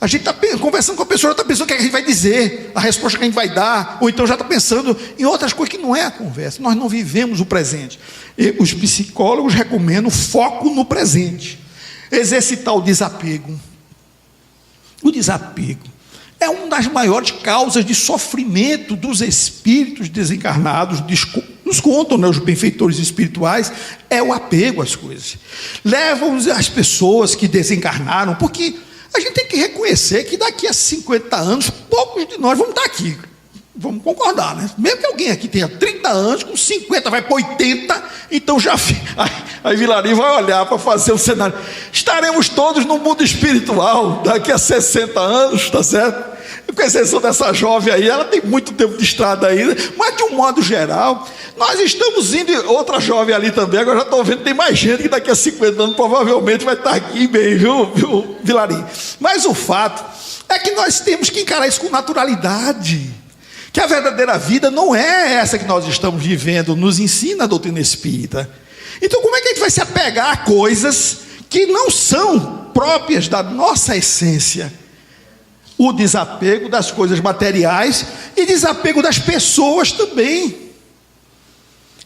A gente está conversando com a pessoa, está pensando o que a gente vai dizer, a resposta que a gente vai dar, ou então já está pensando em outras coisas que não é a conversa. Nós não vivemos o presente. E os psicólogos recomendam foco no presente, exercitar o desapego. O desapego é uma das maiores causas de sofrimento dos espíritos desencarnados. Nos contam, né, os benfeitores espirituais, é o apego às coisas. Levam as pessoas que desencarnaram, porque a gente tem que reconhecer que daqui a 50 anos, poucos de nós vamos estar aqui. Vamos concordar, né? Mesmo que alguém aqui tenha 30 anos, com 50 vai para 80, então já... Aí Vilarinho vai olhar para fazer o cenário. Estaremos todos no mundo espiritual daqui a 60 anos, tá certo? Com exceção dessa jovem aí, ela tem muito tempo de estrada ainda, mas de um modo geral, nós estamos indo, outra jovem ali também, agora já estou vendo que tem mais gente que daqui a 50 anos provavelmente vai estar aqui bem, viu, Vilarinho? Mas o fato é que nós temos que encarar isso com naturalidade, que a verdadeira vida não é essa que nós estamos vivendo, nos ensina a doutrina espírita. Então, como é que a gente vai se apegar a coisas que não são próprias da nossa essência? O desapego das coisas materiais e desapego das pessoas também.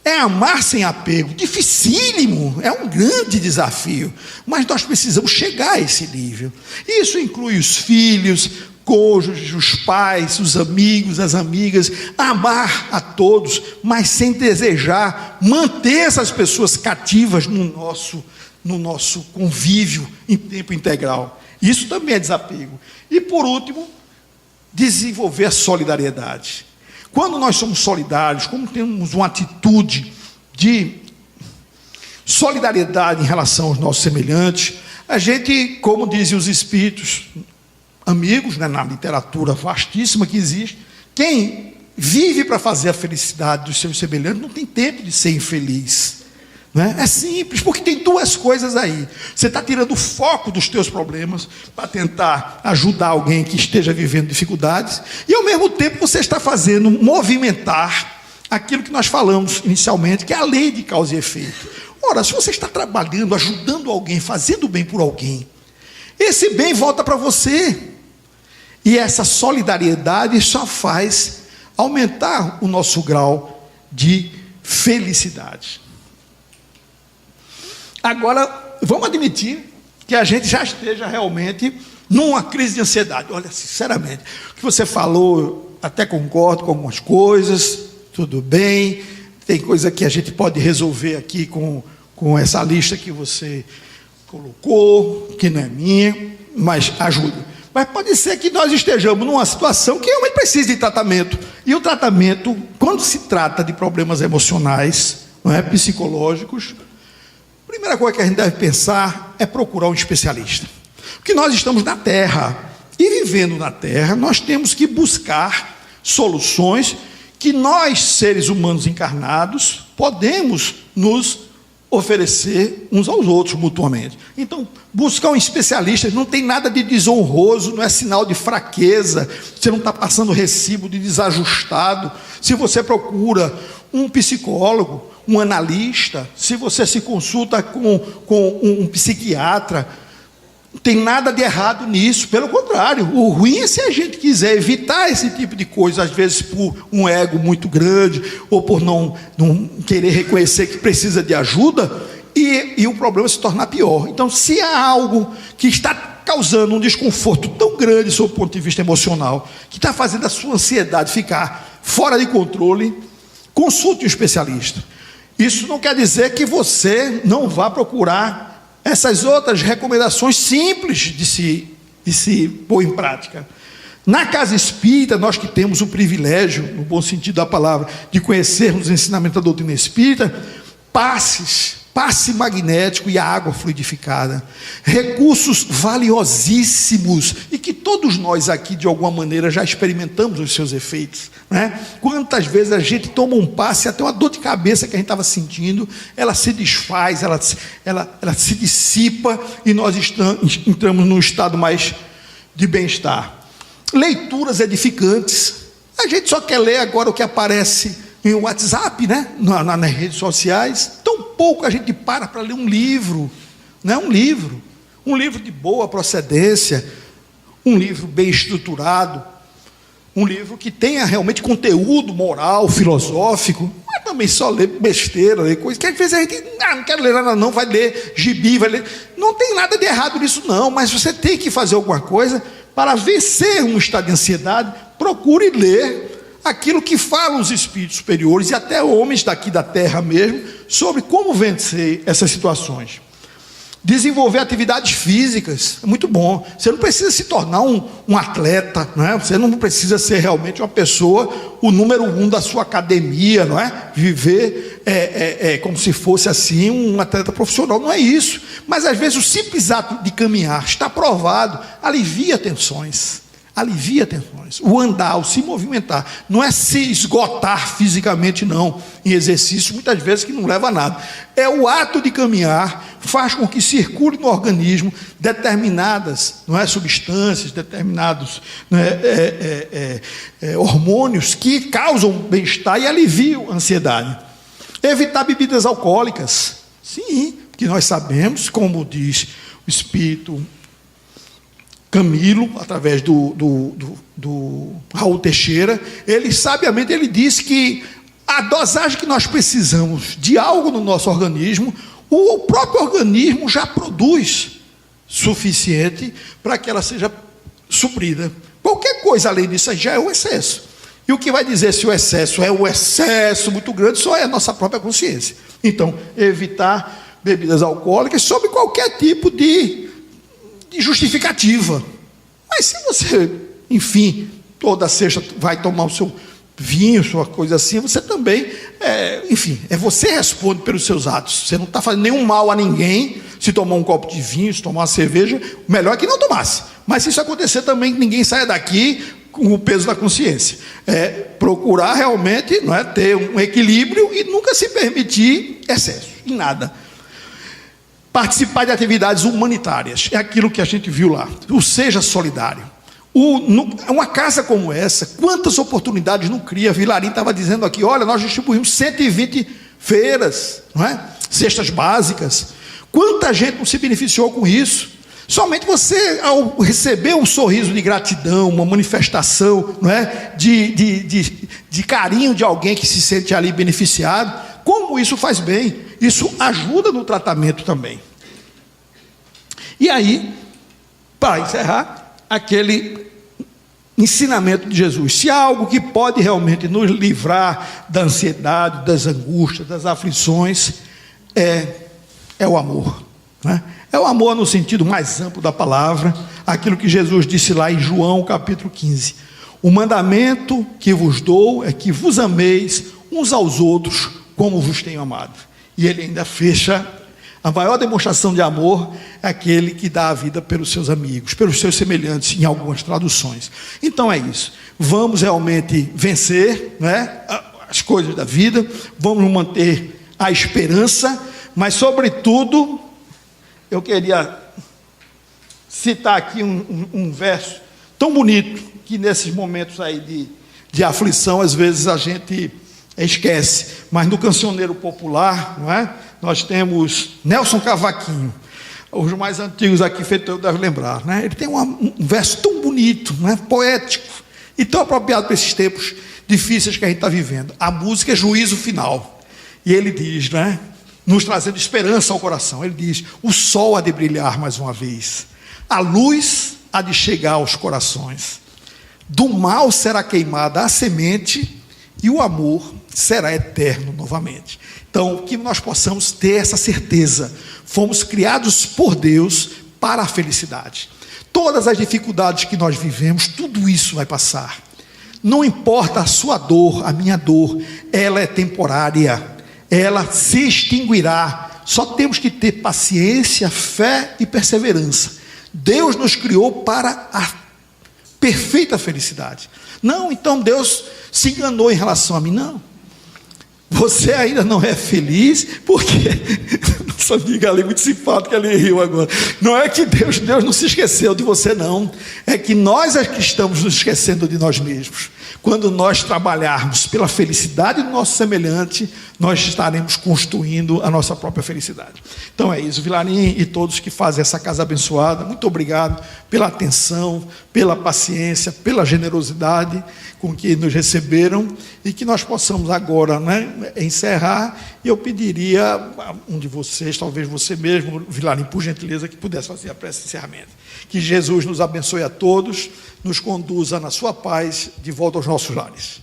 É amar sem apego, dificílimo, é um grande desafio, mas nós precisamos chegar a esse nível. Isso inclui os filhos, cônjuges, os pais, os amigos, as amigas, amar a todos, mas sem desejar manter essas pessoas cativas no nosso convívio em tempo integral. Isso também é desapego. E por último, desenvolver a solidariedade. Quando nós somos solidários, como temos uma atitude de solidariedade em relação aos nossos semelhantes, a gente, como dizem os espíritos amigos, né, na literatura vastíssima que existe, quem vive para fazer a felicidade dos seus semelhantes não tem tempo de ser infeliz. né? É simples, porque tem duas coisas aí. Você está tirando o foco dos teus problemas para tentar ajudar alguém que esteja vivendo dificuldades, e ao mesmo tempo você está fazendo movimentar aquilo que nós falamos inicialmente, que é a lei de causa e efeito. Ora, se você está trabalhando, ajudando alguém, fazendo bem por alguém, esse bem volta para você. E essa solidariedade só faz aumentar o nosso grau de felicidade. Agora, vamos admitir que a gente já esteja realmente numa crise de ansiedade. Olha, sinceramente, o que você falou, até concordo com algumas coisas, tudo bem, tem coisa que a gente pode resolver aqui com essa lista que você colocou, que não é minha, mas ajuda. Mas pode ser que nós estejamos numa situação que realmente precisa de tratamento. E o tratamento, quando se trata de problemas emocionais, não é, psicológicos, a primeira coisa que a gente deve pensar é procurar um especialista. Porque nós estamos na Terra, e vivendo na Terra, nós temos que buscar soluções que nós, seres humanos encarnados, podemos nos oferecer uns aos outros mutuamente. Então, buscar um especialista não tem nada de desonroso, não é sinal de fraqueza, você não está passando recibo de desajustado. Se você procura um psicólogo, um analista, se você se consulta com um psiquiatra, não tem nada de errado nisso, pelo contrário, o ruim é se a gente quiser evitar esse tipo de coisa, às vezes por um ego muito grande, ou por não querer reconhecer que precisa de ajuda, e o problema se tornar pior. Então, se há algo que está causando um desconforto tão grande sob o ponto de vista emocional, que está fazendo a sua ansiedade ficar fora de controle, consulte um especialista. Isso não quer dizer que você não vá procurar essas outras recomendações simples de se pôr em prática. Na casa espírita, nós que temos o privilégio, no bom sentido da palavra, de conhecermos os ensinamentos da doutrina espírita, passe magnético e água fluidificada, recursos valiosíssimos, e que todos nós aqui, de alguma maneira, já experimentamos os seus efeitos, né? Quantas vezes a gente toma um passe, até uma dor de cabeça que a gente estava sentindo, ela se desfaz, ela se dissipa, e nós entramos num estado mais de bem-estar. Leituras edificantes, a gente só quer ler agora o que aparece em WhatsApp, né? Nas redes sociais. Tão pouco a gente para ler um livro, né? Um livro de boa procedência, um livro bem estruturado, um livro que tenha realmente conteúdo moral, filosófico. Não é também só ler besteira, ler coisas que às vezes a gente não quer ler nada não, vai ler gibi, vai ler. Não tem nada de errado nisso não, mas você tem que fazer alguma coisa para vencer um estado de ansiedade. Procure ler aquilo que falam os espíritos superiores e até homens daqui da Terra mesmo, sobre como vencer essas situações. Desenvolver atividades físicas é muito bom. Você não precisa se tornar um atleta, não é? Você não precisa ser realmente uma pessoa, o número 1 da sua academia, não é? Viver como se fosse assim um atleta profissional. Não é isso. Mas às vezes o simples ato de caminhar, está provado, alivia tensões. O andar, o se movimentar, não é se esgotar fisicamente não, em exercício muitas vezes que não leva a nada, é o ato de caminhar, faz com que circule no organismo determinadas, não é, substâncias, determinados, não é, hormônios que causam bem-estar e aliviam a ansiedade. Evitar bebidas alcoólicas, sim, porque nós sabemos, como diz o Espírito Camilo, através do Raul Teixeira, ele sabiamente diz que a dosagem que nós precisamos de algo no nosso organismo, o próprio organismo já produz suficiente para que ela seja suprida. Qualquer coisa além disso já é o excesso. E o que vai dizer se o excesso é um excesso muito grande só é a nossa própria consciência. Então, evitar bebidas alcoólicas sob qualquer tipo de justificativa. Mas se você, enfim, toda sexta vai tomar o seu vinho, sua coisa assim, você também, você responde pelos seus atos. Você não está fazendo nenhum mal a ninguém. Se tomar um copo de vinho, se tomar uma cerveja, melhor é que não tomasse. Mas se isso acontecer também, que ninguém saia daqui com o peso da consciência. É procurar realmente, não é, ter um equilíbrio e nunca se permitir excesso em nada. Participar de atividades humanitárias, é aquilo que a gente viu lá. O seja solidário. Uma casa como essa, quantas oportunidades não cria? Vilarim estava dizendo aqui, olha, nós distribuímos 120 feiras, não é? Cestas básicas. Quanta gente não se beneficiou com isso? Somente você, ao receber um sorriso de gratidão, uma manifestação, não é? de carinho de alguém que se sente ali beneficiado, como isso faz bem? Isso ajuda no tratamento também. E aí, para encerrar, aquele ensinamento de Jesus. Se há algo que pode realmente nos livrar da ansiedade, das angústias, das aflições, é o amor, né? É o amor no sentido mais amplo da palavra, aquilo que Jesus disse lá em João capítulo 15. O mandamento que vos dou é que vos ameis uns aos outros como vos tenho amado. E ele ainda fecha, a maior demonstração de amor é aquele que dá a vida pelos seus amigos, pelos seus semelhantes, em algumas traduções. Então é isso, vamos realmente vencer, né, as coisas da vida, vamos manter a esperança, mas sobretudo, eu queria citar aqui um verso tão bonito, que nesses momentos aí de aflição, às vezes a gente esquece, mas no cancioneiro popular, não é? Nós temos Nelson Cavaquinho, os mais antigos aqui, feito eu devem lembrar, né? Ele tem um verso tão bonito, não é? Poético, e tão apropriado para esses tempos difíceis que a gente está vivendo. A música é Juízo Final, e ele diz, né, nos trazendo esperança ao coração, ele diz: o sol há de brilhar mais uma vez, a luz há de chegar aos corações, do mal será queimada a semente, e o amor será eterno novamente. Então, que nós possamos ter essa certeza, fomos criados por Deus para a felicidade. Todas as dificuldades que nós vivemos, tudo isso vai passar. Não importa a sua dor, a minha dor, ela é temporária, ela se extinguirá. Só temos que ter paciência, fé e perseverança. Deus nos criou para a perfeita felicidade. Não, então Deus se enganou em relação a mim. Não, você ainda não é feliz, porque nossa amiga ali, muito simpática, ele riu agora. Não é que Deus não se esqueceu de você, não. É que nós é que estamos nos esquecendo de nós mesmos. Quando nós trabalharmos pela felicidade do nosso semelhante, nós estaremos construindo a nossa própria felicidade. Então é isso, Vilarim e todos que fazem essa casa abençoada, muito obrigado pela atenção, pela paciência, pela generosidade com que nos receberam, e que nós possamos agora, né, encerrar. E eu pediria a um de vocês, talvez você mesmo, Vilarim, por gentileza, que pudesse fazer a prece de encerramento. Que Jesus nos abençoe a todos, nos conduza na sua paz de volta aos nossos lares.